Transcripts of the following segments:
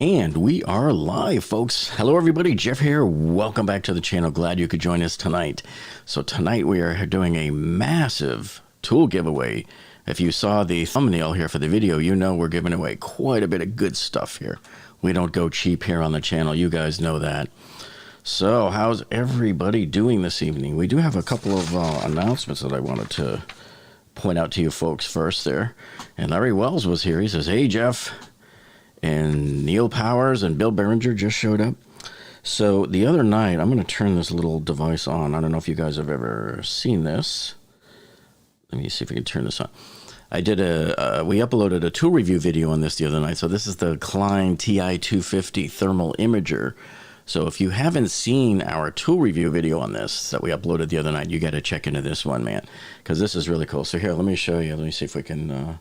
And we are live, folks. Hello, everybody. Jeff here. Welcome back to the channel. Glad you could join us tonight. So tonight we are doing a massive tool giveaway. If you saw the thumbnail here for the video, you know we're giving away quite a bit of good stuff here. We don't go cheap here on the channel. You guys know that. So how's everybody doing this evening? We do have a couple of announcements that I wanted to point out to you folks first there. And Larry Wells was here. He says, hey, Jeff. And Neil Powers and Bill Behringer just showed up. So the other night, I'm going to turn this little device on. I don't know if you guys have ever seen this. Let me see if we can turn this on. I did we uploaded a tool review video on this the other night. So this is the Klein TI-250 thermal imager. So if you haven't seen our tool review video on this that we uploaded the other night, you got to check into this one, man, because this is really cool. So here, let me show you. Let me see if we can...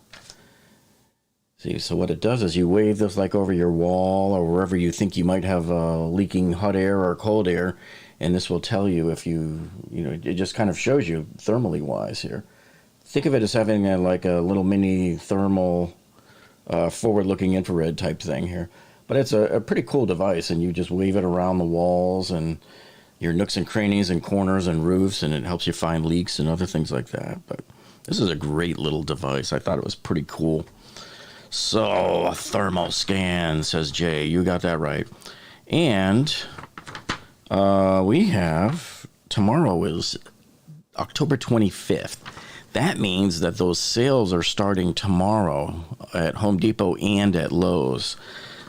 See, so what it does is you wave this like over your wall or wherever you think you might have leaking hot air or cold air, and this will tell you if it just kind of shows you thermally wise here. Think of it as having like a little mini thermal forward-looking infrared type thing here. But it's a pretty cool device, and you just wave it around the walls and your nooks and crannies and corners and roofs, and it helps you find leaks and other things like that. But this is a great little device. I thought it was pretty cool. So, a thermal scan, says Jay. You got that right. And we have, tomorrow is October 25th. That means that those sales are starting tomorrow at Home Depot and at Lowe's.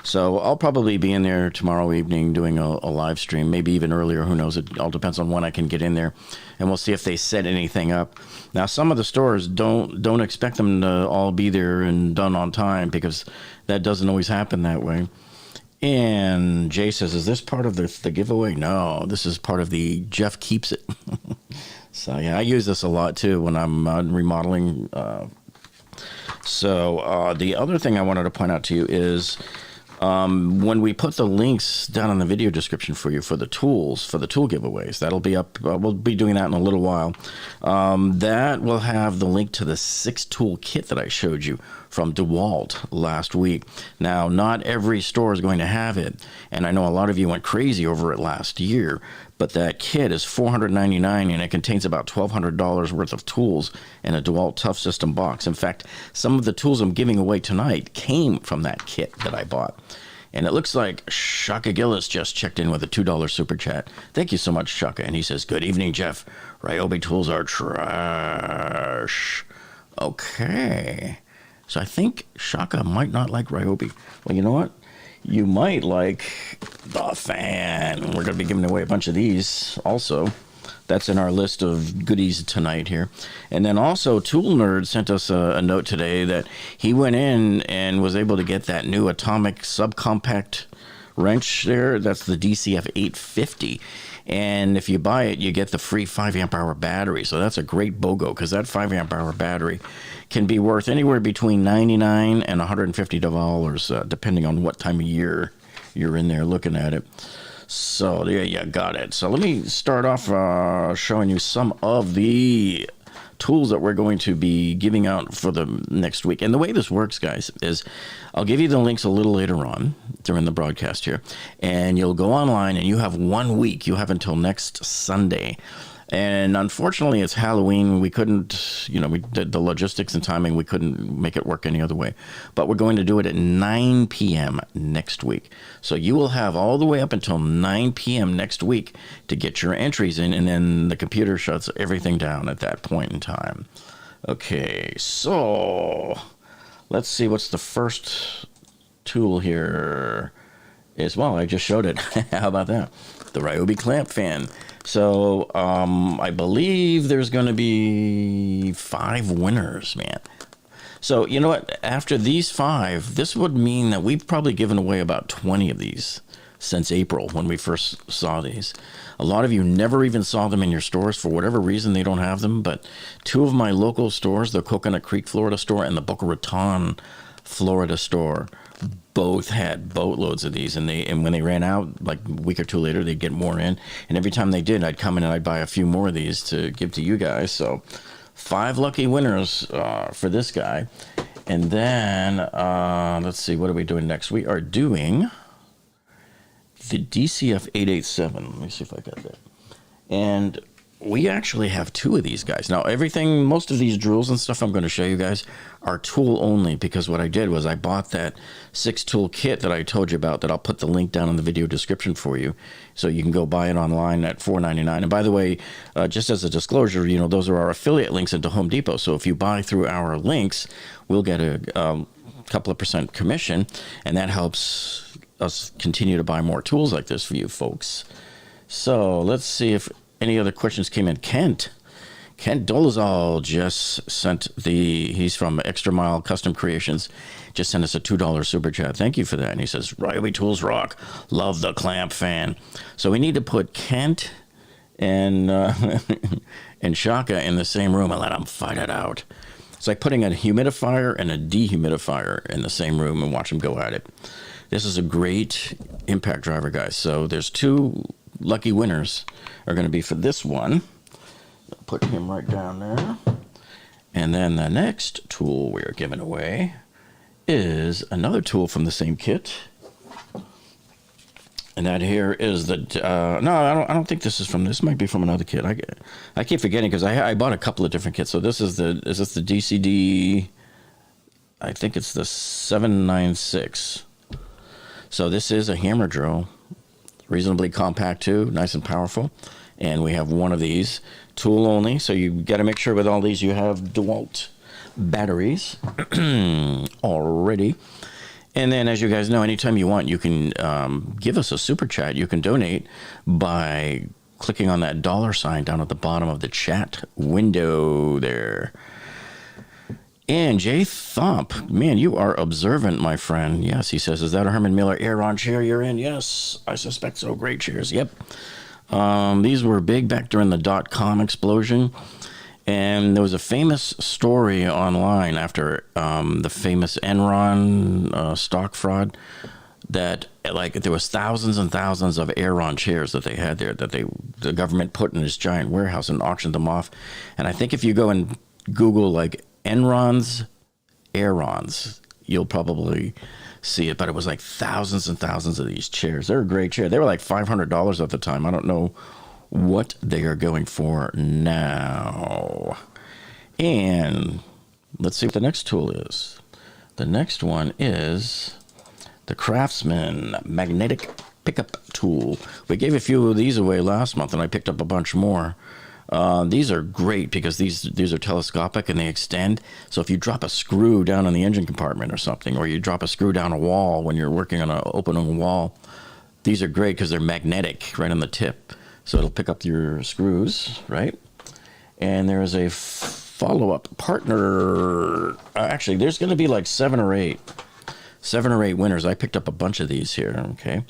So I'll probably be in there tomorrow evening doing a live stream, maybe even earlier. Who knows? It all depends on when I can get in there, and we'll see if they set anything up. Now, some of the stores don't expect them to all be there and done on time, because that doesn't always happen that way. And Jay says, is this part of the giveaway? No, this is part of the Jeff Keeps It. So yeah, I use this a lot too when I'm remodeling. So the other thing I wanted to point out to you is, when we put the links down in the video description for you for the tools, for the tool giveaways, that'll be up. We'll be doing that in a little while. That will have the link to the 6-tool kit that I showed you from DeWalt last week. Now, not every store is going to have it, and I know a lot of you went crazy over it last year, but that kit is $499, and it contains about $1,200 worth of tools in a DeWalt Tough System box. In fact, some of the tools I'm giving away tonight came from that kit that I bought. And it looks like Shaka Gillis just checked in with a $2 super chat. Thank you so much, Shaka. And he says, good evening, Jeff. Ryobi tools are trash. Okay. So I think Shaka might not like Ryobi. Well, you know what? You might like the fan. We're going to be giving away a bunch of these also. That's in our list of goodies tonight here. And then also, Tool Nerd sent us a note today that he went in and was able to get that new atomic subcompact wrench there. That's the DCF 850. And if you buy it, you get the free 5 amp hour battery. So that's a great BOGO, because that 5 amp hour battery can be worth anywhere between $99 and $150, depending on what time of year you're in there looking at it. So there you got it. So let me start off showing you some of the tools that we're going to be giving out for the next week. And the way this works, guys, is I'll give you the links a little later on during the broadcast here, and you'll go online and you have 1 week. You have until next Sunday. And unfortunately, it's Halloween. We couldn't, we did the logistics and timing. We couldn't make it work any other way. But we're going to do it at 9 p.m. next week. So you will have all the way up until 9 p.m. next week to get your entries in, and then the computer shuts everything down at that point in time. Okay, so let's see what's the first tool here is. Well, I just showed it. How about that? The Ryobi Clamp Fan. So I believe there's going to be 5 winners, man. So you know what? After these 5, this would mean that we've probably given away about 20 of these since April when we first saw these. A lot of you never even saw them in your stores. For whatever reason, they don't have them. But 2 of my local stores, the Coconut Creek, Florida store and the Boca Raton, Florida store, both had boatloads of these, and when they ran out, like a week or 2 later, they'd get more in. And every time they did, I'd come in and I'd buy a few more of these to give to you guys. So 5 lucky winners for this guy. And then, let's see, what are we doing next? We are doing the DCF 887. Let me see if I got that. And we actually have 2 of these guys. Now, most of these drills and stuff I'm going to show you guys are tool only, because what I did was I bought that 6-tool kit that I told you about, that I'll put the link down in the video description for you, so you can go buy it online at $4.99. And by the way, just as a disclosure, those are our affiliate links into Home Depot. So if you buy through our links, we'll get a couple of % commission, and that helps us continue to buy more tools like this for you folks. So let's see if any other questions came in. Kent Dolezal just sent he's from Extra Mile Custom Creations, just sent us a $2 super chat. Thank you for that. And he says, Ryobi tools rock. Love the clamp fan. So we need to put Kent and and Shaka in the same room and let them fight it out. It's like putting a humidifier and a dehumidifier in the same room and watch them go at it. This is a great impact driver, guys. So there's 2 lucky winners are going to be for this one. I'll put him right down there. And then the next tool we are giving away is another tool from the same kit. And that here is the no, I don't think this is from this. Might be from another kit. I keep forgetting because I bought a couple of different kits. So this is the DCD. I think it's the 796. So this is a hammer drill. Reasonably compact too, nice and powerful. And we have 1 of these, tool only. So you got to make sure with all these you have DeWalt batteries already. And then, as you guys know, anytime you want, you can give us a super chat. You can donate by clicking on that $sign down at the bottom of the chat window there. And Jay Thump, man, you are observant, my friend. Yes, he says, is that a Herman Miller Aeron chair you're in? Yes, I suspect so. Great chairs. Yep. These were big back during the .com explosion. And there was a famous story online after the famous Enron stock fraud, that there was thousands and thousands of Aeron chairs that they had there that the government put in this giant warehouse and auctioned them off. And I think if you go and Google Enron's Aerons, you'll probably see it, but it was thousands and thousands of these chairs. They're a great chair. They were $500 at the time. I don't know what they are going for now. And let's see what the next tool is. The next one is the Craftsman magnetic pickup tool. We gave a few of these away last month, and I picked up a bunch more. These are great because these are telescopic and they extend. So if you drop a screw down in the engine compartment or something, or you drop a screw down a wall when you're working on opening a wall, these are great because they're magnetic right on the tip. So it'll pick up your screws, right? And there is a follow-up partner. Actually, there's going to be 7 or 8 winners. I picked up a bunch of these here, okay?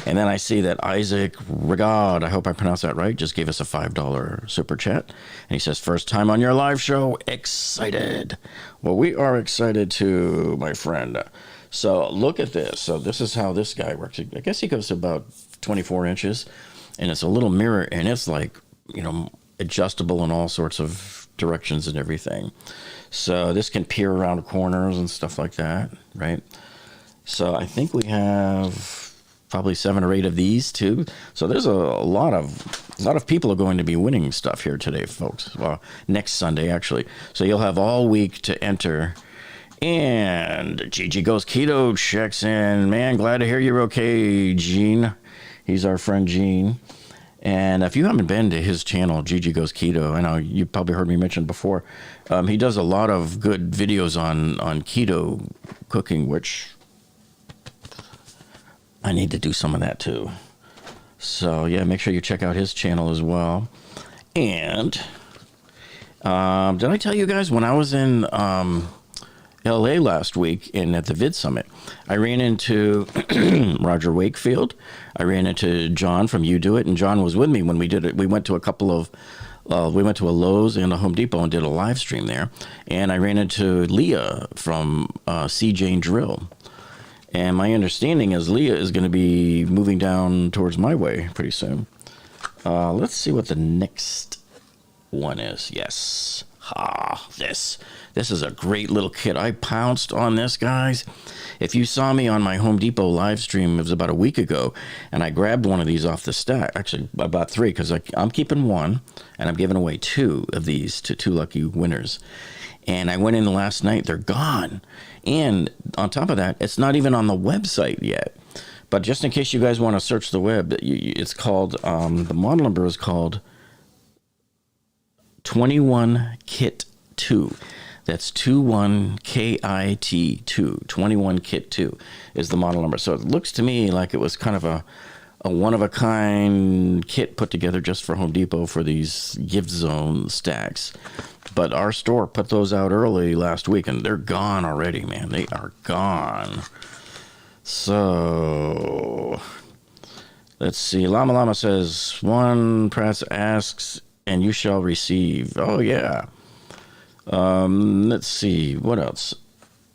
And then I see that Isaac Regard, I hope I pronounced that right, just gave us a $5 super chat. And he says, first time on your live show, excited. Well, we are excited too, my friend. So look at this. So this is how this guy works. I guess he goes to about 24 inches. And it's a little mirror, and it's adjustable in all sorts of directions and everything. So this can peer around corners and stuff like that, right? So I think we have probably 7 or 8 of these too. So there's a lot of people are going to be winning stuff here today, folks. Well, next Sunday actually. So you'll have all week to enter. And Gigi Goes Keto checks in. Man, glad to hear you're okay, Gene. He's our friend Gene. And if you haven't been to his channel, Gigi Goes Keto, I know you probably heard me mention before, he does a lot of good videos on keto cooking, which I need to do some of that too. So yeah, make sure you check out his channel as well. And did I tell you guys when I was in LA last week and at the Vid Summit, I ran into Roger Wakefield. I ran into John from You Do It, and John was with me when we did it. We went to we went to a Lowe's and a Home Depot and did a live stream there. And I ran into Leah from C. Jane Drill. And my understanding is Leah is going to be moving down towards my way pretty soon. Let's see what the next one is. Yes. Ha. this. This is a great little kit. I pounced on this, guys. If you saw me on my Home Depot live stream, it was about a week ago, and I grabbed one of these off the stack. Actually, I bought 3 because I'm keeping 1, and I'm giving away 2 of these to 2 lucky winners. And I went in last night. They're gone. And on top of that, it's not even on the website yet. But just in case you guys want to search the web, it's called, the model number is called 21 Kit 2. That's 21KIT 2. 21 Kit 2 is the model number. So it looks to me like it was kind of a one-of-a-kind kit put together just for Home Depot for these gift zone stacks. But our store put those out early last week, and they're gone already, man. They are gone. So let's see. Llama Llama says, one press asks, and you shall receive. Oh, yeah. Let's see. What else?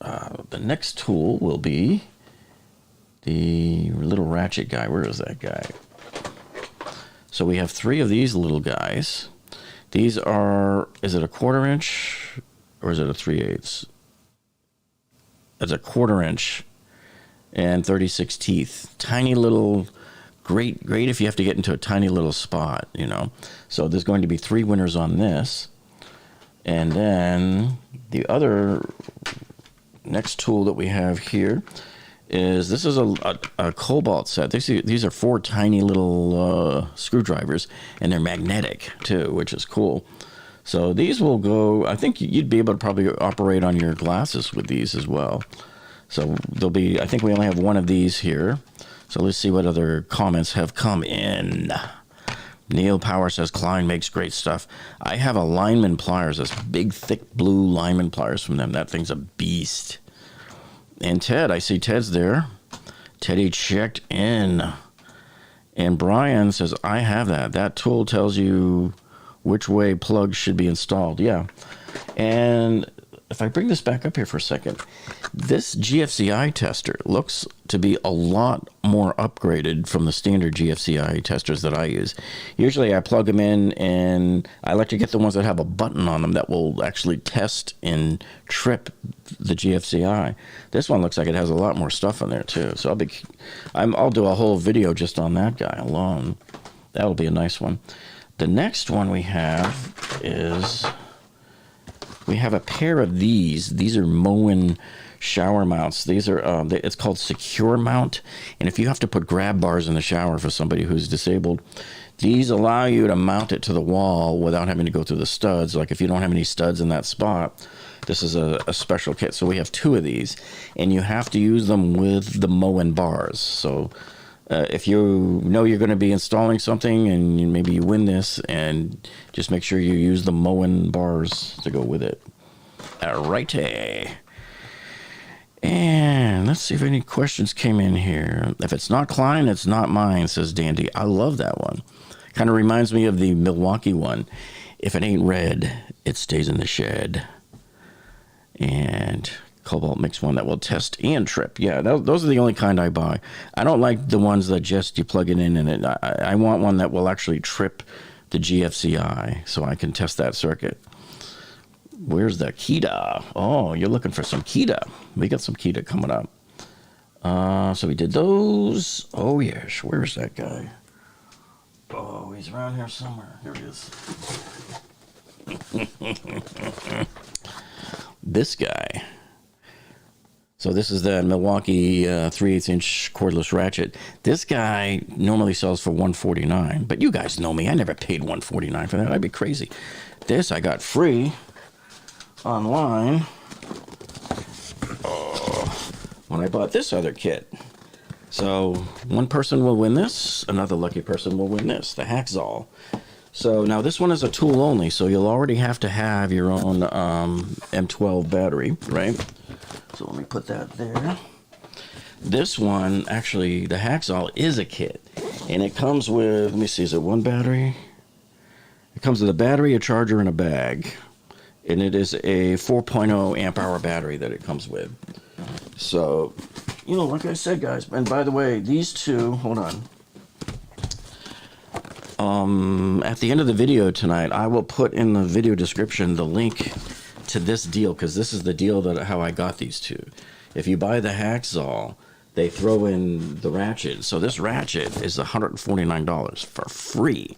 The next tool will be the little Ratchet guy. Where is that guy? So we have 3 of these little guys. These are, is it a 1/4 inch or is it a 3/8? It's a 1/4 inch and 36 teeth. Tiny little, great if you have to get into a tiny little spot, you know. So there's going to be 3 winners on this. And then the other next tool that we have here is, this is a Cobalt set. These are 4 tiny little screwdrivers, and they're magnetic too, which is cool. So these will go, I think you'd be able to probably operate on your glasses with these as well. So there'll be, I think we only have 1 of these here. So let's see what other comments have come in. Neil Power says, Klein makes great stuff. I have a lineman pliers, this big, thick blue lineman pliers from them. That thing's a beast. And Ted, I see Ted's there. Teddy checked in. And Brian says, I have that. That tool tells you which way plugs should be installed. Yeah. And if I bring this back up here for a second, this GFCI tester looks to be a lot more upgraded from the standard GFCI testers that I use. Usually I plug them in, and I like to get the ones that have a button on them that will actually test and trip the GFCI. This one looks like it has a lot more stuff in there too. So I'll do a whole video just on that guy alone. That'll be a nice one. The next one we have is, we have a pair of these. These are Moen shower mounts. These are, it's called Secure Mount. And if you have to put grab bars in the shower for somebody who's disabled, these allow you to mount it to the wall without having to go through the studs. Like if you don't have any studs in that spot, this is a special kit. So we have 2 of these, and you have to use them with the Moen bars. So if you know you're going to be installing something and maybe you win this, and just make sure you use the Moen bars to go with it. Alrighty. And let's see if any questions came in here. If it's not Klein, it's not mine, says Dandy. I love that one. Kind of reminds me of the Milwaukee one. If it ain't red, it stays in the shed. And Kobalt makes one that will test and trip. Yeah, those are the only kind I buy. I don't like the ones that just you plug it in and I want one that will actually trip the GFCI so I can test that circuit. Where's the Kita? Oh, you're looking for some Kita. We got some Kita coming up. So we did those. Oh, yes. Where's that guy? Oh, he's around here somewhere. Here he is. This guy. So this is the Milwaukee 3/8 inch cordless ratchet. This guy normally sells for $149, but you guys know me. I never paid $149 for that. I'd be crazy. This I got free online when I bought this other kit. So one person will win this, another lucky person will win this, the Hacksaw. So now this one is a tool only, so you'll already have to have your own M12 battery, right? So let me put that there. This one, actually, the Hacksaw is a kit, and it comes with, let me see, is it one battery? It comes with a battery, a charger, and a bag. And it is a 4.0 amp hour battery that it comes with. So, you know, like I said, guys, and by the way, these two, hold on. At the end of the video tonight, I will put in the video description the link to this deal, because this is the deal that how I got these two. If you buy the hacksaw, they throw in the Ratchet. So this Ratchet is $149 for free.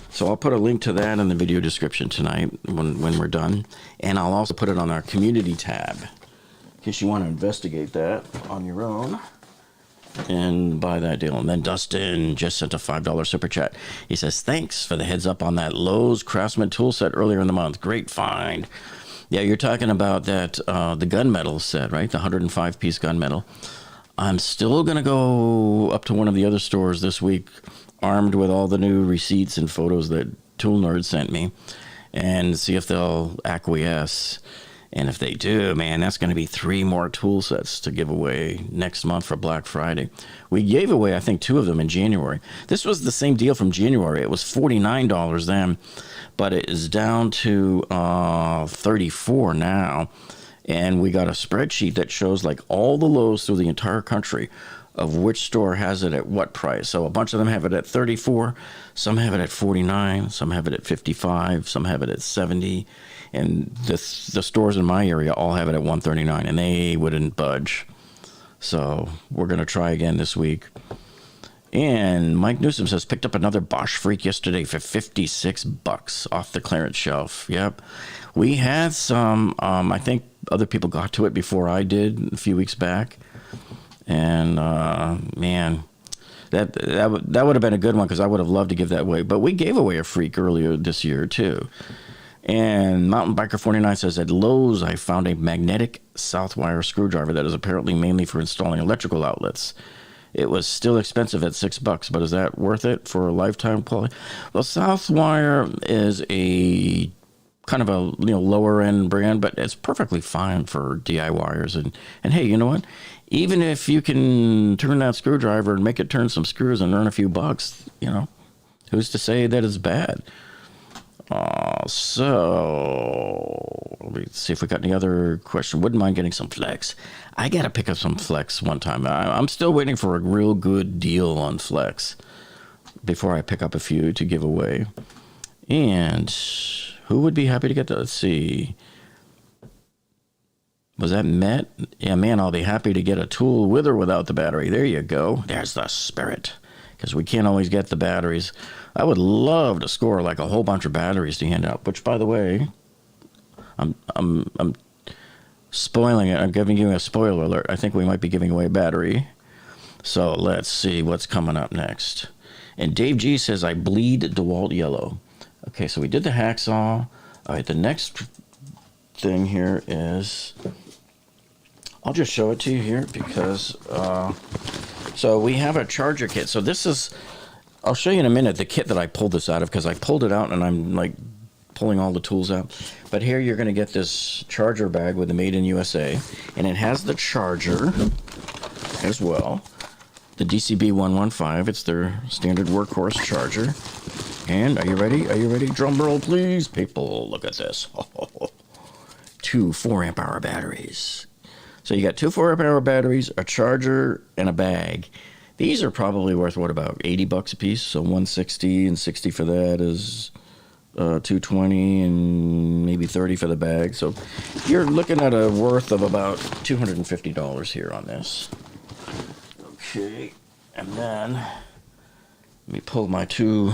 So I'll put a link to that in the video description tonight when we're done. And I'll also put it on our community tab in case you want to investigate that on your own and buy that deal. And then Dustin just sent a $5 super chat. He says, thanks for the heads up on that Lowe's Craftsman tool set earlier in the month. Great find. Yeah, you're talking about that, the gunmetal set, right? The 105-piece gunmetal. I'm still going to go up to one of the other stores this week, armed with all the new receipts and photos that Tool Nerd sent me, and see if they'll acquiesce. And if they do, man, that's going to be 3 more tool sets to give away next month for Black Friday. We gave away, I think, 2 of them in January. This was the same deal from January. It was $49 then, but it is down to $34 now. And we got a spreadsheet that shows like all the Lowe's through the entire country of which store has it at what price. So a bunch of them have it at $34, some have it at $49, some have it at $55, some have it at $70. And the stores in my area all have it at $139, and they wouldn't budge. So we're going to try again this week. And Mike Newsom says, picked up another Bosch Freak yesterday for $56 off the clearance shelf. Yep. We had some, I think other people got to it before I did a few weeks back. And, man, that would have been a good one because I would have loved to give that away. But we gave away a Freak earlier this year, too. And Mountain Biker 49 says, at Lowe's, I found a magnetic Southwire screwdriver that is apparently mainly for installing electrical outlets. It was still expensive at $6, but is that worth it for a lifetime quality? Well, Southwire is a kind of a lower end brand, but it's perfectly fine for DIYers. And hey, you know what? Even if you can turn that screwdriver and make it turn some screws and earn a few bucks, who's to say that it's bad? So let me see if we got any other question. Wouldn't mind getting some Flex. I got to pick up some Flex one time. I'm still waiting for a real good deal on Flex before I pick up a few to give away. And who would be happy to get that? Let's see. Was that Met? Yeah, man, I'll be happy to get a tool with or without the battery. There you go. There's the spirit. Because we can't always get the batteries. I would love to score like a whole bunch of batteries to hand out. Which, by the way, I'm spoiling it. I'm giving you a spoiler alert. I think we might be giving away a battery. So let's see what's coming up next. And Dave G says, I bleed DeWalt yellow. Okay, so we did the hacksaw. All right, the next thing here is, I'll just show it to you here because, so we have a charger kit. So this is, I'll show you in a minute the kit that I pulled this out of because I pulled it out and I'm like pulling all the tools out. But here you're going to get this charger bag with the Made in USA, and it has the charger as well. The DCB 115, it's their standard workhorse charger. And are you ready? Are you ready? Drum roll, please. People, look at this. 2 4-amp-hour batteries. So you got 2 4-amp-hour batteries, a charger, and a bag. These are probably worth, what, about $80 a piece? So $160 and $60 for that is $220 and maybe $30 for the bag. So you're looking at a worth of about $250 here on this. Okay, and then let me pull my 2.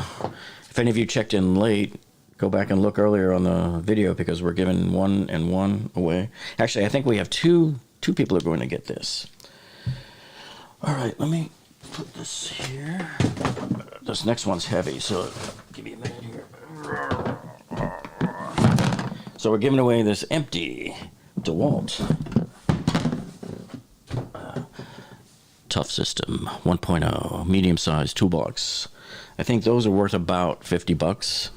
If any of you checked in late, go back and look earlier on the video because we're giving 1 and 1 away. Actually, I think we have two people are going to get this. All right, let me put this here. This next one's heavy, so give me a minute here. So we're giving away this empty DeWalt Tough System 1.0 medium-sized toolbox. I think those are worth about $50.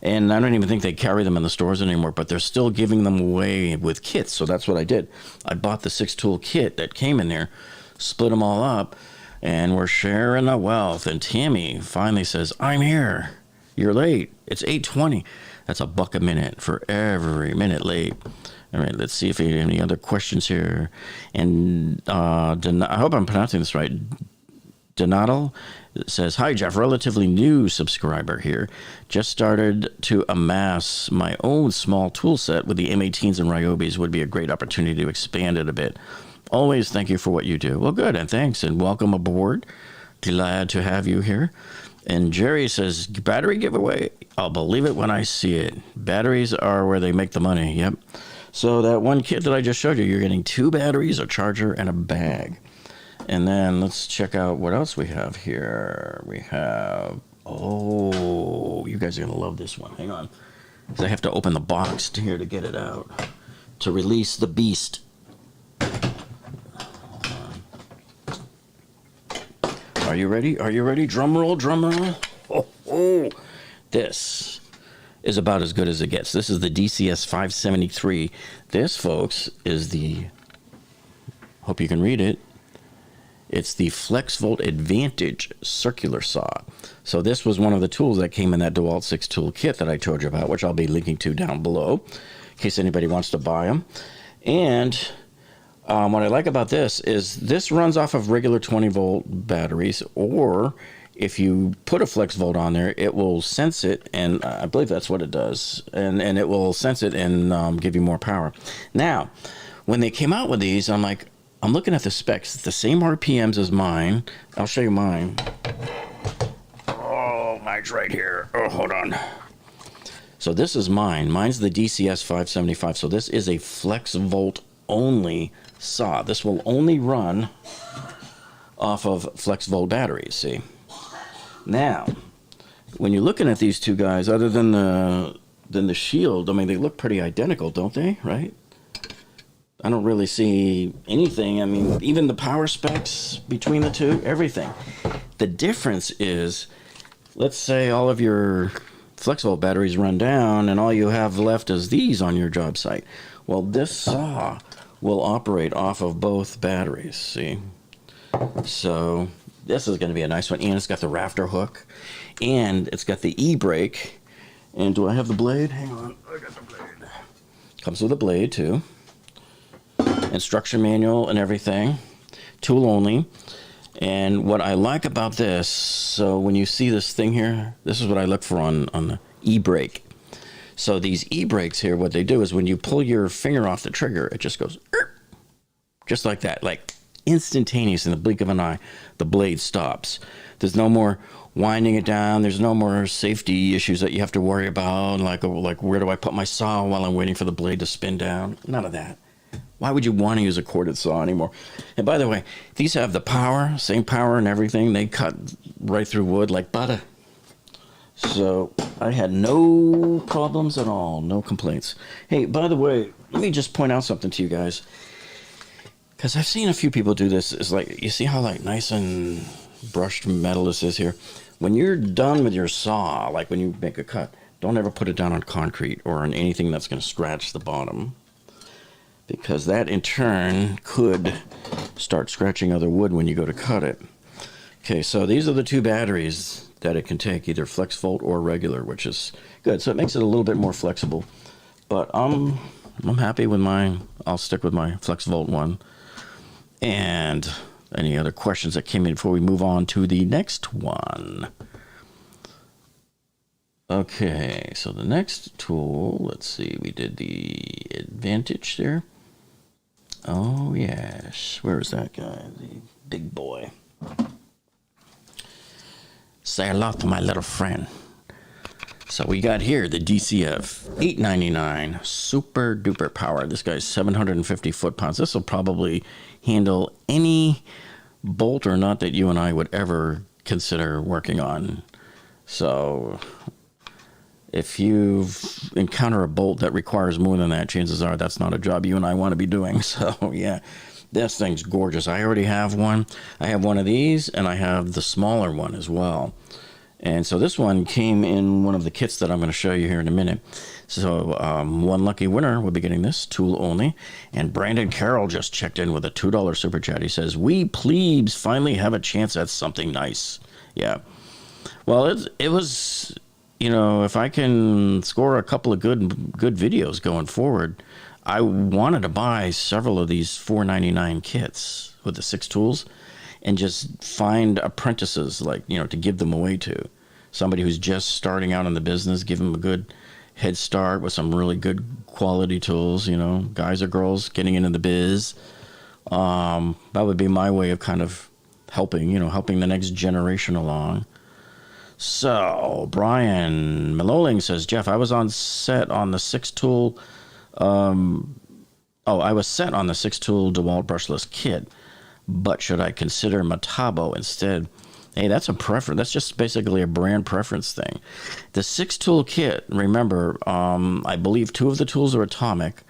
And I don't even think they carry them in the stores anymore, but they're still giving them away with kits. So that's what I did. I bought the 6-tool kit that came in there, split them all up, and we're sharing the wealth. And Tammy finally says, I'm here. You're late. It's 8:20. That's $1 a minute for every minute late. All right, let's see if we have any other questions here. And I hope I'm pronouncing this right. Donato says, "Hi, Jeff. Relatively new subscriber here. Just started to amass my own small tool set with the M18s and Ryobis. Would be a great opportunity to expand it a bit. Always thank you for what you do." Well, good, and thanks, and welcome aboard. Glad to have you here. And Jerry says, "Battery giveaway? I'll believe it when I see it. Batteries are where they make the money." Yep. So that one kit that I just showed you, you're getting 2 batteries, a charger, and a bag. And then let's check out what else we have here. We have, oh, you guys are going to love this one. Hang on. Because I have to open the box here to get it out. To release the beast. Are you ready? Are you ready? Drum roll, drum roll. Oh, oh. This is about as good as it gets. This is the DCS 573. This, folks, is the, hope you can read it, it's the FlexVolt Advantage circular saw. So this was one of the tools that came in that DeWalt 6 tool kit that I told you about, which I'll be linking to down below in case anybody wants to buy them. And what I like about this is this runs off of regular 20-volt batteries, or if you put a FlexVolt on there, it will sense it, and I believe that's what it does, and it will sense it and give you more power. Now, when they came out with these, I'm looking at the specs. It's the same RPMs as mine. I'll show you mine. Oh, mine's right here. Oh, hold on. So this is mine. Mine's the DCS 575. So this is a FlexVolt only saw. This will only run off of FlexVolt batteries, see? Now, when you're looking at these two guys, other than the shield, I mean, they look pretty identical, don't they? Right? I don't really see anything. I mean, even the power specs between the two, everything. The difference is, let's say all of your FlexVolt batteries run down and all you have left is these on your job site. Well, this saw will operate off of both batteries, see? So this is going to be a nice one. And it's got the rafter hook. And it's got the e-brake. And do I have the blade? Hang on. I got the blade. Comes with a blade, too. Instruction manual and everything. Tool only. And what I like about this, so when you see this thing here, this is what I look for on the e-brake. So these e-brakes here, what they do is when you pull your finger off the trigger, it just goes, just like that, like instantaneous in the blink of an eye, the blade stops. There's no more winding it down. There's no more safety issues that you have to worry about, like where do I put my saw while I'm waiting for the blade to spin down? None of that. Why would you want to use a corded saw anymore? And by the way, these have the power, same power and everything. They cut right through wood like butter. So I had no problems at all, no complaints. Hey, by the way, let me just point out something to you guys. Because I've seen a few people do this. It's like, you see how like nice and brushed metal this is here? When you're done with your saw, like when you make a cut, don't ever put it down on concrete or on anything that's going to scratch the bottom. Because that in turn could start scratching other wood when you go to cut it. Okay, so these are the two batteries that it can take, either FlexVolt or regular, which is good. So it makes it a little bit more flexible. But I'm happy with mine. I'll stick with my FlexVolt one. And any other questions that came in before we move on to the next one? Okay, so the next tool, let's see, we did the Advantage there. Oh, yes. Where is that guy? The big boy. Say hello to my little friend. So we got here the DCF 899 super duper power. This guy's 750 foot-pounds. This will probably handle any bolt or nut that you and I would ever consider working on. So if you encounter a bolt that requires more than that, chances are that's not a job you and I want to be doing. So, yeah, this thing's gorgeous. I already have one. I have one of these, and I have the smaller one as well. And so this one came in one of the kits that I'm going to show you here in a minute. So one lucky winner will be getting this, tool only. And Brandon Carroll just checked in with a $2 super chat. He says, "We plebes finally have a chance at something nice." Yeah. Well, it was... You know, if I can score a couple of good videos going forward, I wanted to buy several of these $4.99 kits with the 6 tools. and just find apprentices, like, you know, to give them away to. Somebody who's just starting out in the business, give them a good head start with some really good quality tools, you know, guys or girls getting into the biz. That would be my way of kind of helping the next generation along. So Brian Maloling says, Jeff, I was on set on the 6-tool. I was set on the 6-tool DeWalt brushless kit, but should I consider Metabo instead? Hey, that's a preference. That's just basically a brand preference thing. The 6-tool kit, remember, I believe 2 of the tools are Atomic.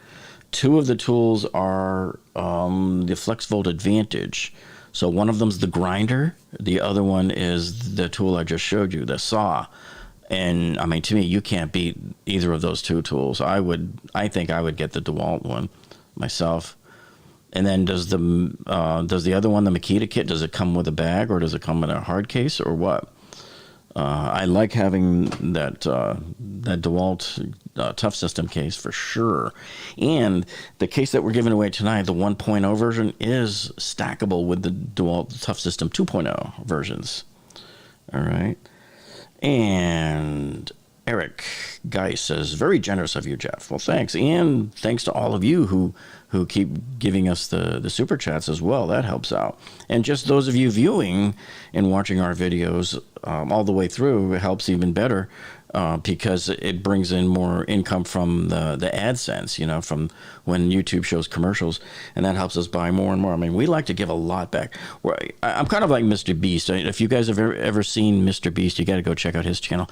2 of the tools are the FlexVolt Advantage. So one of them's the grinder. The other one is the tool I just showed you, the saw. And, I mean, to me, you can't beat either of those 2 tools. I think I would get the DeWalt one myself. And then does the other one, the Makita kit, does it come with a bag or does it come in a hard case or what? I like having that DeWalt Tough System case for sure. And the case that we're giving away tonight, the 1.0 version, is stackable with the DeWalt Tough System 2.0 versions. All right. And Eric Geis says, very generous of you, Jeff. Well, thanks. And thanks to all of you who keep giving us the super chats as well. That helps out. And just those of you viewing and watching our videos all the way through, it helps even better because it brings in more income from the AdSense, you know, from when YouTube shows commercials, and that helps us buy more and more. I mean, we like to give a lot back. I'm kind of like Mr. Beast. If you guys have ever seen Mr. Beast, you got to go check out his channel.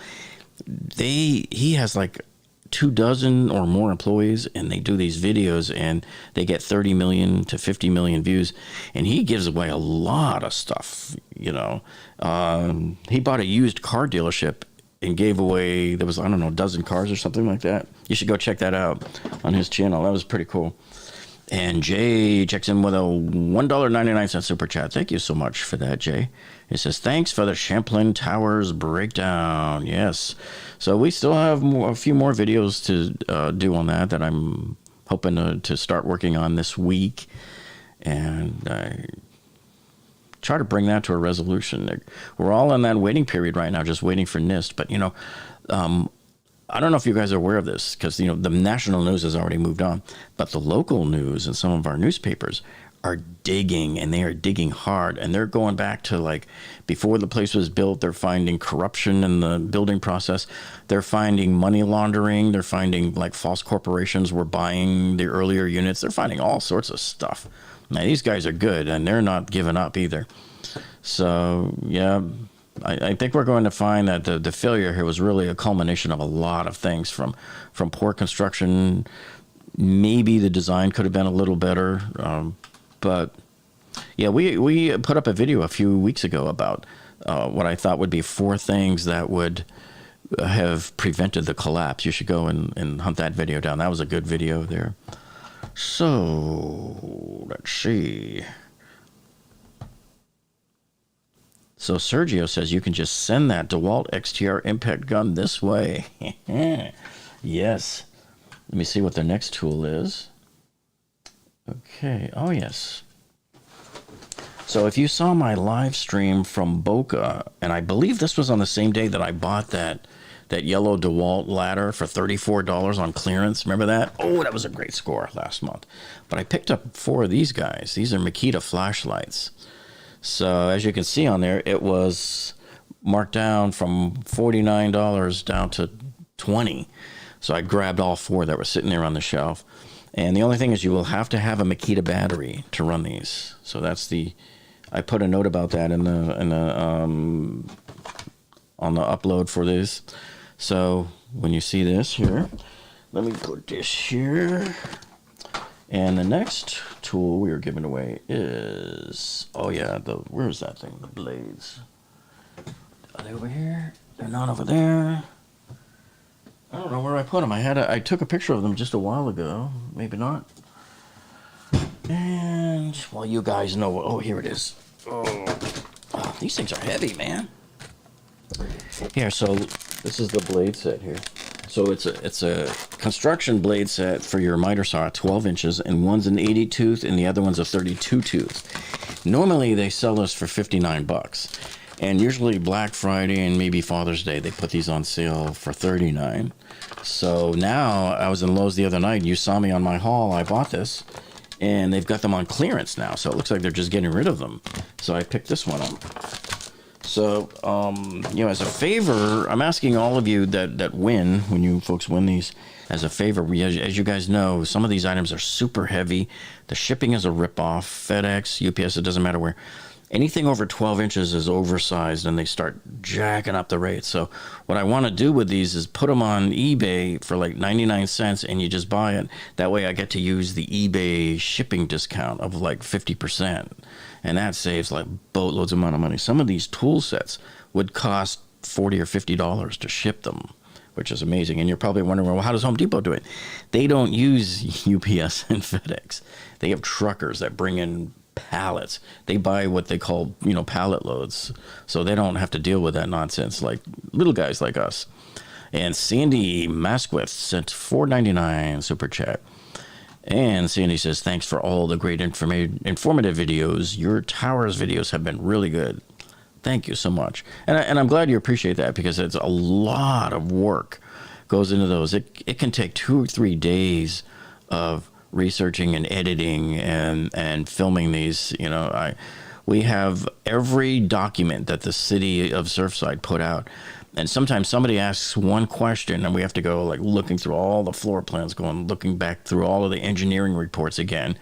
He has like 24 or more employees, and they do these videos and they get 30 million to 50 million views, and he gives away a lot of stuff, you know. He bought a used car dealership and gave away, there was, I don't know, a dozen cars or something like that. You should go check that out on his channel. That was pretty cool. And Jay checks in with a $1.99 super chat. Thank you so much for that, Jay. It says, thanks for the Champlain Towers breakdown. Yes. So we still have a few more videos to do on that I'm hoping to start working on this week. And I try to bring that to a resolution. We're all in that waiting period right now, just waiting for Nist. But, you know, I don't know if you guys are aware of this because, you know, the national news has already moved on, but the local news and some of our newspapers are digging, and they are digging hard, and they're going back to like before the place was built. They're finding corruption in the building process. They're finding money laundering. They're finding like false corporations were buying the earlier units. They're finding all sorts of stuff. Now, these guys are good, and they're not giving up either. So, yeah, I think we're going to find that the failure here was really a culmination of a lot of things, from poor construction. Maybe the design could have been a little better. But, yeah, we put up a video a few weeks ago about what I thought would be 4 things that would have prevented the collapse. You should go and hunt that video down. That was a good video there. So, let's see. So Sergio says you can just send that DeWalt XTR impact gun this way. Yes. Let me see what the next tool is. Okay. Oh, yes. So if you saw my live stream from Boca, and I believe this was on the same day that I bought that yellow DeWalt ladder for $34 on clearance. Remember that? Oh, that was a great score last month. But I picked up 4 of these guys. These are Makita Flashlights. So as you can see on there, it was marked down from $49 down to $20. So I grabbed all 4 that were sitting there on the shelf. And the only thing is you will have to have a Makita battery to run these. So that's I put a note about that on the upload for this. So when you see this here, let me put this here. And the next tool we are giving away is, oh yeah, where's that thing? The blades. Are they over here? They're not over there. I don't know where I put them. I took a picture of them just a while ago. Maybe not. And, well, you guys know. Oh, here it is. Oh, these things are heavy, man. Here, so this is the blade set here. So it's a construction blade set for your miter saw, 12 inches, and one's an 80 tooth and the other one's a 32 tooth. Normally they sell this for $59, and usually Black Friday and maybe Father's Day they put these on sale for $39. So now I was in Lowe's the other night. You saw me on my haul. I bought this, and they've got them on clearance now. So it looks like they're just getting rid of them. So I picked this one up. So, you know, as a favor, I'm asking all of you that win, when you folks win these, as a favor, as you guys know, some of these items are super heavy. The shipping is a ripoff. FedEx, UPS, it doesn't matter where. Anything over 12 inches is oversized, and they start jacking up the rates. So what I want to do with these is put them on eBay for like 99 cents, and you just buy it. That way I get to use the eBay shipping discount of like 50%. And that saves like boatloads of amount of money. Some of these tool sets would cost $40 or $50 to ship them, which is amazing. And you're probably wondering, well, how does Home Depot do it? They don't use UPS and FedEx. They have truckers that bring in pallets. They buy what they call, you know, pallet loads. So they don't have to deal with that nonsense like little guys like us. And Sandy Masquith sent $4.99 super chat. And Sandy says, thanks for all the great informative videos. Your towers videos have been really good. Thank you so much. And I'm glad you appreciate that, because it's a lot of work goes into those. It can take 2 or 3 days of researching and editing and filming these. You know, we have every document that the city of Surfside put out. And sometimes somebody asks one question, and we have to go like looking through all the floor plans, looking back through all of the engineering reports again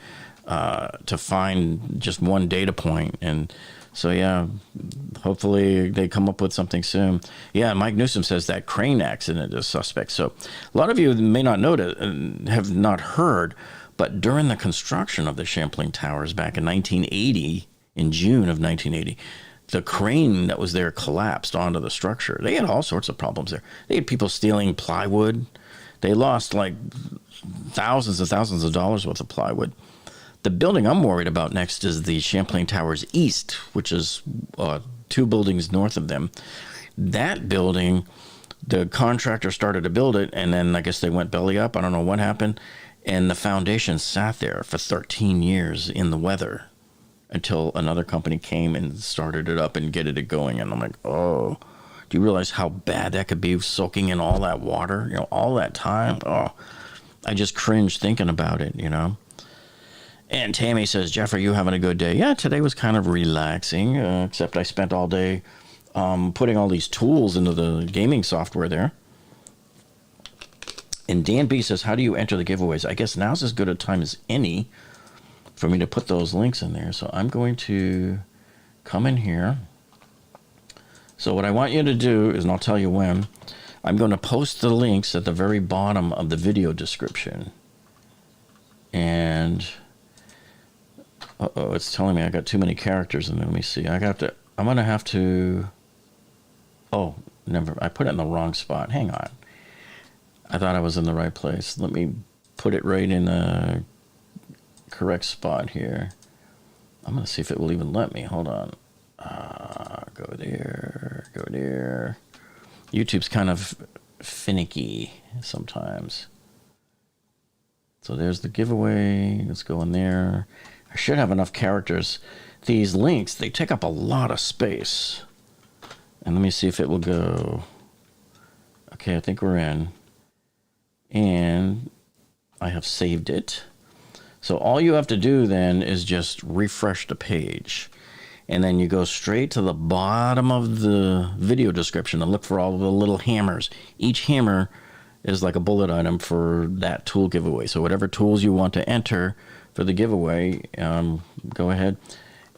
to find just one data point. And so, yeah, hopefully they come up with something soon. Yeah, Mike Newsom says that crane accident is suspect. So a lot of you may not know it and have not heard, but during the construction of the Champlain Towers back in 1980, in June of 1980, the crane that was there collapsed onto the structure. They had all sorts of problems there. They had people stealing plywood. They lost like thousands of dollars worth of plywood. The building I'm worried about next is the Champlain Towers East, which is 2 buildings north of them. That building, the contractor started to build it, and then I guess they went belly up. I don't know what happened. And the foundation sat there for 13 years in the weather, until another company came and started it up and get it going. And I'm like, oh, do you realize how bad that could be, soaking in all that water, you know, all that time? Oh, I just cringe thinking about it, you know. And Tammy says, Jeff, are you having a good day? Yeah, today was kind of relaxing, except I spent all day putting all these tools into the gaming software there. And Dan B says, how do you enter the giveaways? I guess now's as good a time as any for me to put those links in there. So I'm going to come in here. So what I want you to do is, and I'll tell you when, I'm going to post the links at the very bottom of the video description. And, uh-oh, it's telling me I got too many characters in there. Let me see. I'm going to have to, oh, I put it in the wrong spot. Hang on. I thought I was in the right place. Let me put it right in the correct spot here. I'm going to see if it will even let me. Hold on. Go there. YouTube's kind of finicky sometimes. So there's the giveaway. Let's go in there. I should have enough characters. These links, they take up a lot of space. And let me see if it will go. Okay, I think we're in. And I have saved it. So all you have to do then is just refresh the page. And then you go straight to the bottom of the video description and look for all the little hammers. Each hammer is like a bullet item for that tool giveaway. So whatever tools you want to enter for the giveaway, go ahead.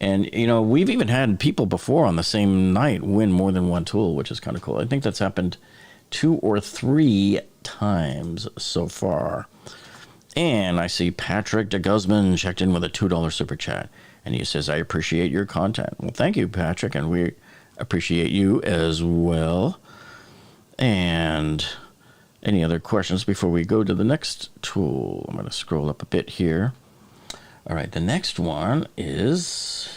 And, you know, we've even had people before on the same night win more than one tool, which is kind of cool. I think that's happened 2 or 3 times so far. And I see Patrick de Guzman checked in with a $2 super chat. And he says, I appreciate your content. Well, thank you, Patrick. And we appreciate you as well. And any other questions before we go to the next tool? I'm going to scroll up a bit here. All right, the next one is,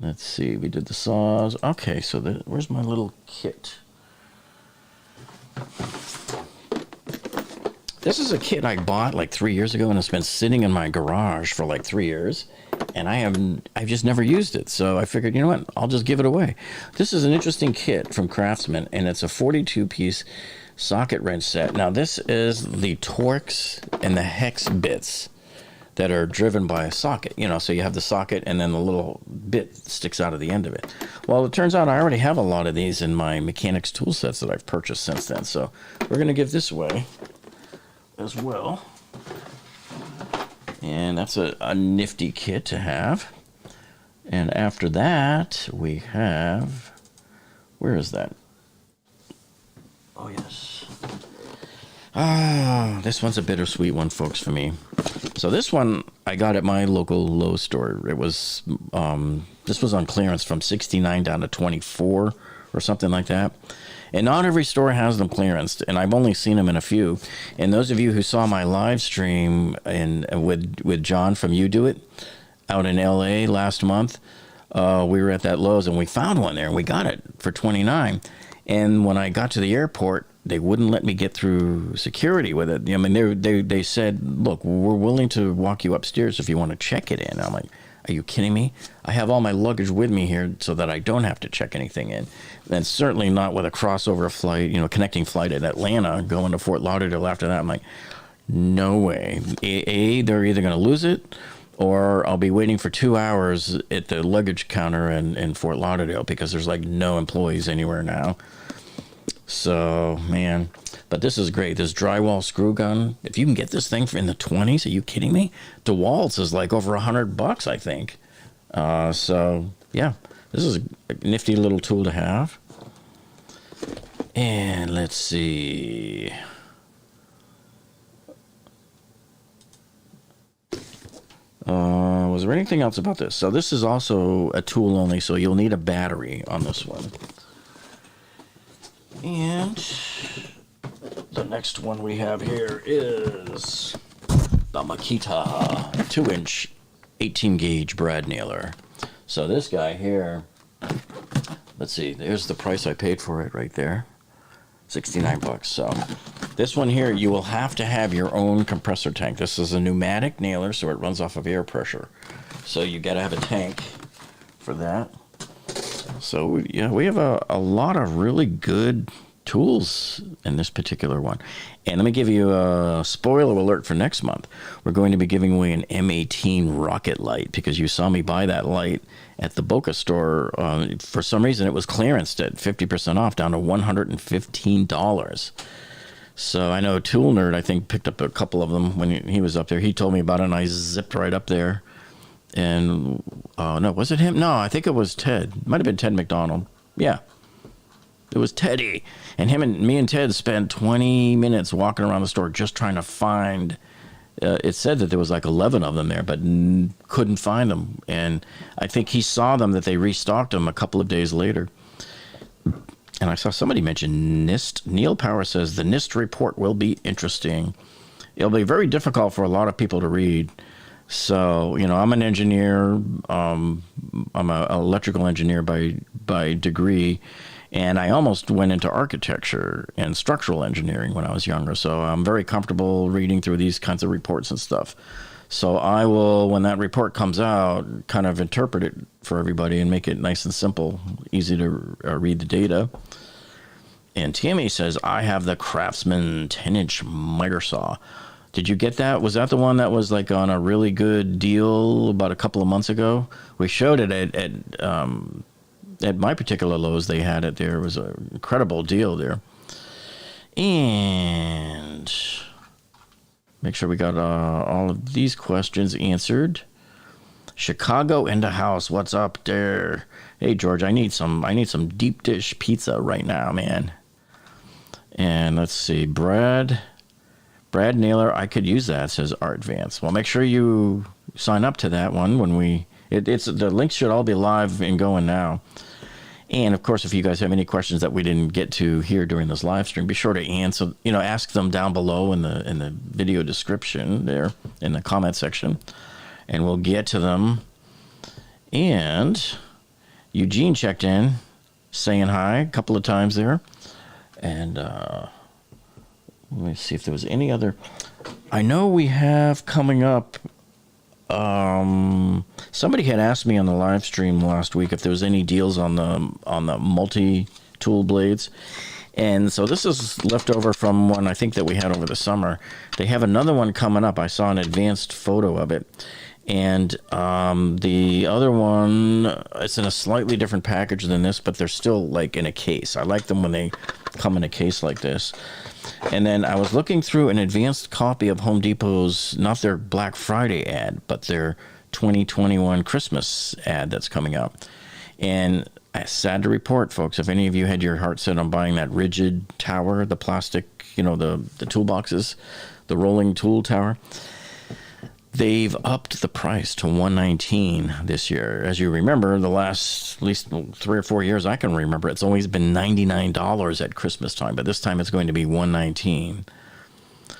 let's see, we did the saws. Okay, so where's my little kit? This is a kit I bought like 3 years ago, and it's been sitting in my garage for like 3 years, and I've just never used it. So I figured, you know what, I'll just give it away. This is an interesting kit from Craftsman, and it's a 42-piece socket wrench set. Now this is the Torx and the hex bits that are driven by a socket, you know, so you have the socket and then the little bit sticks out of the end of it. Well, it turns out I already have a lot of these in my mechanics tool sets that I've purchased since then, so we're going to give this away as well. And that's a nifty kit to have. And after that, we have, where is that? Oh, yes. Ah, this one's a bittersweet one, folks, for me. So this one I got at my local Lowe's store. It was, this was on clearance from $69 down to $24 or something like that. And not every store has them clearanced, and I've only seen them in a few. And those of you who saw my live stream with John from You Do It out in LA last month, we were at that Lowe's and we found one there and we got it for $29. And when I got to the airport, they wouldn't let me get through security with it. I mean, they said, look, we're willing to walk you upstairs if you want to check it in. I'm like, are you kidding me? I have all my luggage with me here so that I don't have to check anything in. And certainly not with a crossover flight, you know, connecting flight at Atlanta going to Fort Lauderdale after that. I'm like, no way. They're either going to lose it, or I'll be waiting for 2 hours at the luggage counter in Fort Lauderdale because there's like no employees anywhere now. So, man, but this is great. This drywall screw gun, if you can get this thing for in the 20s, are you kidding me? DeWalt's is like over $100, I think. So, yeah, this is a nifty little tool to have. And let's see. Was there anything else about this? So this is also a tool only, so you'll need a battery on this one. And the next one we have here is the Makita 2-inch 18-gauge brad nailer. So this guy here, let's see, there's the price I paid for it right there, $69. So this one here, you will have to have your own compressor tank. This is a pneumatic nailer, so it runs off of air pressure. So you got to have a tank for that. So, yeah, we have a lot of really good tools in this particular one. And let me give you a spoiler alert for next month. We're going to be giving away an M18 rocket light because you saw me buy that light at the Boca store. For some reason, it was clearanced at 50% off down to $115. So I know Tool Nerd, I think, picked up a couple of them when he was up there. He told me about it, and I zipped right up there. And, no, was it him? No, I think it was Ted. It might have been Ted McDonald. Yeah, it was Teddy. And me and Ted spent 20 minutes walking around the store just trying to find, it said that there was like 11 of them there, but couldn't find them. And I think he saw them, that they restocked them a couple of days later. And I saw somebody mention Nist. Neil Power says the Nist Report will be interesting. It'll be very difficult for a lot of people to read. So, you know, I'm an engineer. I'm an electrical engineer by degree, and I almost went into architecture and structural engineering when I was younger. So I'm very comfortable reading through these kinds of reports and stuff. So I will, when that report comes out, kind of interpret it for everybody and make it nice and simple, easy to read the data. And Tammy says, I have the Craftsman 10-inch miter saw. Did you get that? Was that the one that was like on a really good deal about a couple of months ago? We showed it at my particular Lowe's. They had it there. It was an incredible deal there. And make sure we got all of these questions answered. Chicago in the house. What's up there? Hey George, I need some deep dish pizza right now, man. And let's see, Brad Naylor, I could use that, says Art Vance. Well, make sure you sign up to that one when it's the links should all be live and going now. And of course, if you guys have any questions that we didn't get to here during this live stream, be sure to answer, ask them down below in the video description there in the comment section, and we'll get to them. And Eugene checked in, saying hi a couple of times there, and Let me see if there was any other. I know we have coming up. Somebody had asked me on the live stream last week if there was any deals on the multi-tool blades. And so this is leftover from one I think that we had over the summer. They have another one coming up. I saw an advanced photo of it. And the other one, it's in a slightly different package than this, but they're still like in a case. I like them when they come in a case like this. And then I was looking through an advanced copy of Home Depot's, not their Black Friday ad, but their 2021 Christmas ad that's coming up. And sad to report, folks, if any of you had your heart set on buying that rigid tower, the plastic, the toolboxes, the rolling tool tower, they've upped the price to $119 this year. As you remember, the last at least 3 or 4 years I can remember, it's always been $99 at Christmas time, but this time it's going to be $119.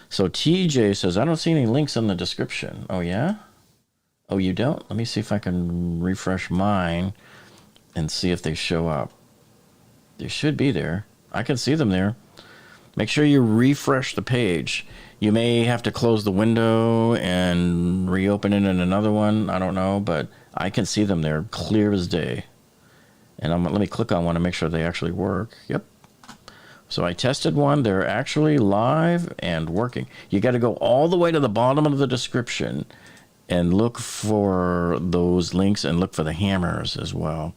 So TJ says, I don't see any links in the description. Oh, yeah? Oh, you don't? Let me see if I can refresh mine and see if they show up. They should be there. I can see them there. Make sure you refresh the page. You may have to close the window and reopen it in another one. I don't know, but I can see them there clear as day. And let me click on one and make sure they actually work. Yep. So I tested one. They're actually live and working. You got to go all the way to the bottom of the description and look for those links and look for the hammers as well.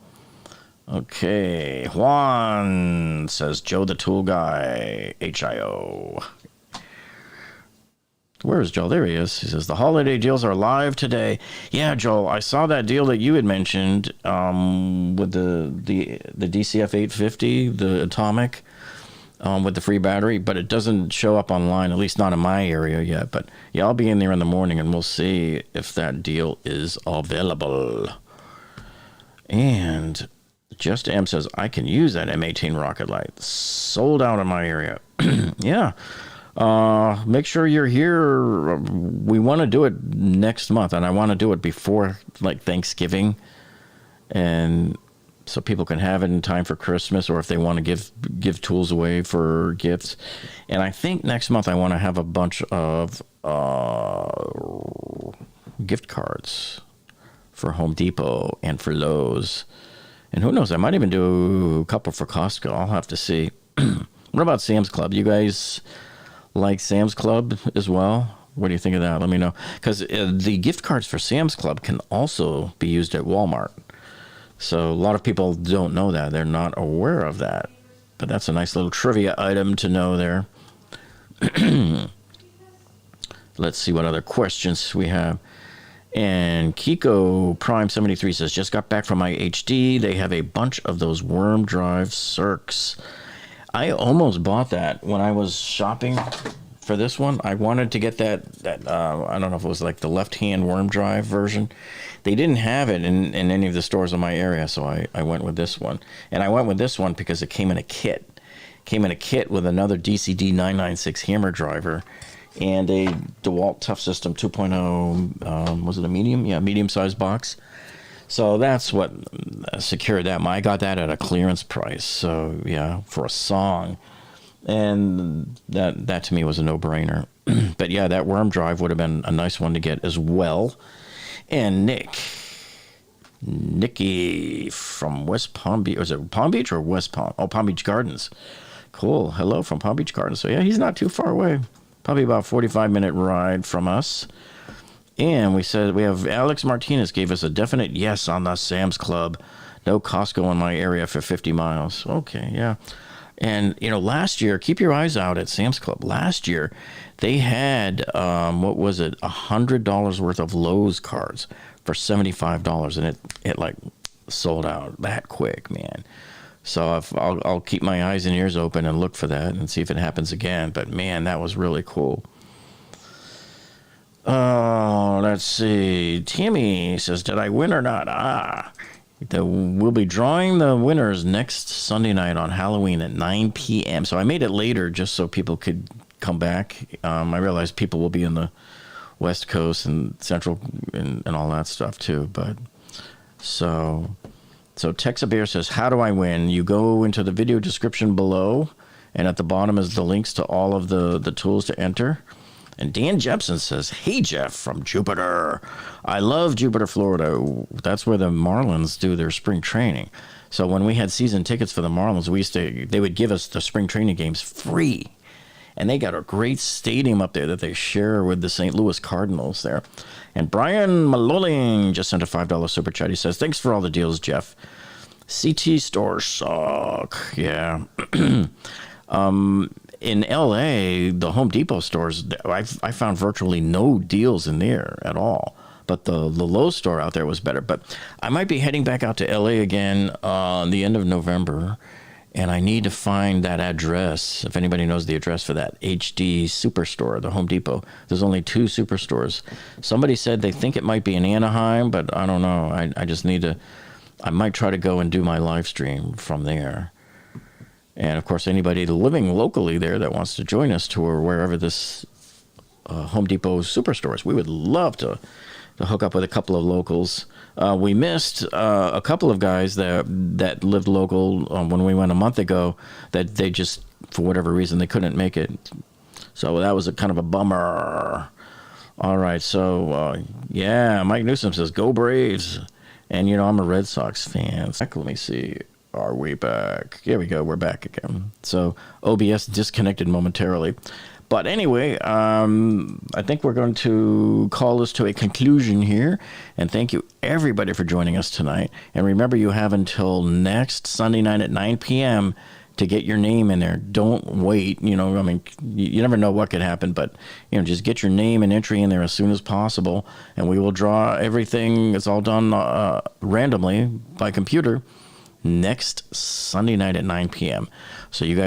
Okay. Juan says, Joe the Tool Guy, HIO. Where is Joel? There he is. He says, the holiday deals are live today. Yeah, Joel, I saw that deal that you had mentioned with the DCF 850, the Atomic, with the free battery, but it doesn't show up online, at least not in my area yet. But yeah, I'll be in there in the morning and we'll see if that deal is available. And Just M says, I can use that M18 rocket light. Sold out in my area. Yeah. Make sure you're here. We want to do it next month, and I want to do it before like Thanksgiving, and so people can have it in time for Christmas, or if they want to give tools away for gifts. And I think next month I want to have a bunch of gift cards for Home Depot and for Lowe's, and who knows, I might even do a couple for Costco. I'll have to see. What about Sam's Club? You guys like Sam's Club as well? What do you think of that? Let me know. Because the gift cards for Sam's Club can also be used at Walmart. So a lot of people don't know that. They're not aware of that. But that's a nice little trivia item to know there. Let's see what other questions we have. And Kiko Prime 73 says, just got back from my HD. They have a bunch of those worm drive circs. I almost bought that when I was shopping for this one. I wanted to get that I don't know if it was like the left-hand worm drive version. They didn't have it in any of the stores in my area, so I went with this one. And I went with this one because it came in a kit. Came in a kit with another DCD 996 hammer driver and a DeWalt Tough System 2.0, was it a medium? Yeah, medium-sized box. So that's what secured that. I got that at a clearance price. So yeah, for a song, and that to me was a no-brainer. But yeah, that worm drive would have been a nice one to get as well. And Nikki from West Palm Beach. Was it Palm Beach or West Palm? Oh, Palm Beach Gardens. Cool. Hello from Palm Beach Gardens. So yeah, he's not too far away. Probably about 45-minute ride from us. And we said we have Alex Martinez gave us a definite yes on the Sam's Club. No Costco in my area for 50 miles. Okay, yeah. And, last year, keep your eyes out at Sam's Club. Last year, they had, what was it, $100 worth of Lowe's cards for $75. And it like sold out that quick, man. So I'll keep my eyes and ears open and look for that and see if it happens again. But, man, that was really cool. Oh, let's see. Tammy says, did I win or not? We'll be drawing the winners next Sunday night on Halloween at 9 p.m. So I made it later just so people could come back. I realized people will be in the West Coast and Central and all that stuff too. But so Texabear says, how do I win? You go into the video description below And at the bottom is the links to all of the tools to enter. And Dan Jepson says, "Hey, Jeff from Jupiter. I love Jupiter, Florida. That's where the Marlins do their spring training. So when we had season tickets for the Marlins, they would give us the spring training games free. And they got a great stadium up there that they share with the St. Louis Cardinals there." And Brian Maloling just sent a $5 super chat. He says, "Thanks for all the deals, Jeff. CT stores suck." Yeah. In LA, the Home Depot stores, I found virtually no deals in there at all. But the Lowe's store out there was better. But I might be heading back out to LA again on the end of November. And I need to find that address, if anybody knows the address for that HD Superstore, the Home Depot. There's only 2 superstores. Somebody said they think it might be in Anaheim, but I don't know. I just need to, I might try to go and do my live stream from there. And, of course, anybody living locally there that wants to join us to or wherever this Home Depot Superstore is, we would love to hook up with a couple of locals. We missed a couple of guys that lived local when we went a month ago that they just, for whatever reason, they couldn't make it. So that was a kind of a bummer. All right, so, yeah, Mike Newsom says, "Go Braves." And, I'm a Red Sox fan. Let me see. Are we back? Here we go. We're back again. So OBS disconnected momentarily. But anyway, I think we're going to call this to a conclusion here. And thank you, everybody, for joining us tonight. And remember, you have until next Sunday night at 9 p.m. to get your name in there. Don't wait. You never know what could happen. But, just get your name and entry in there as soon as possible. And we will draw everything. It's all done randomly by computer next Sunday night at 9 p.m. So you guys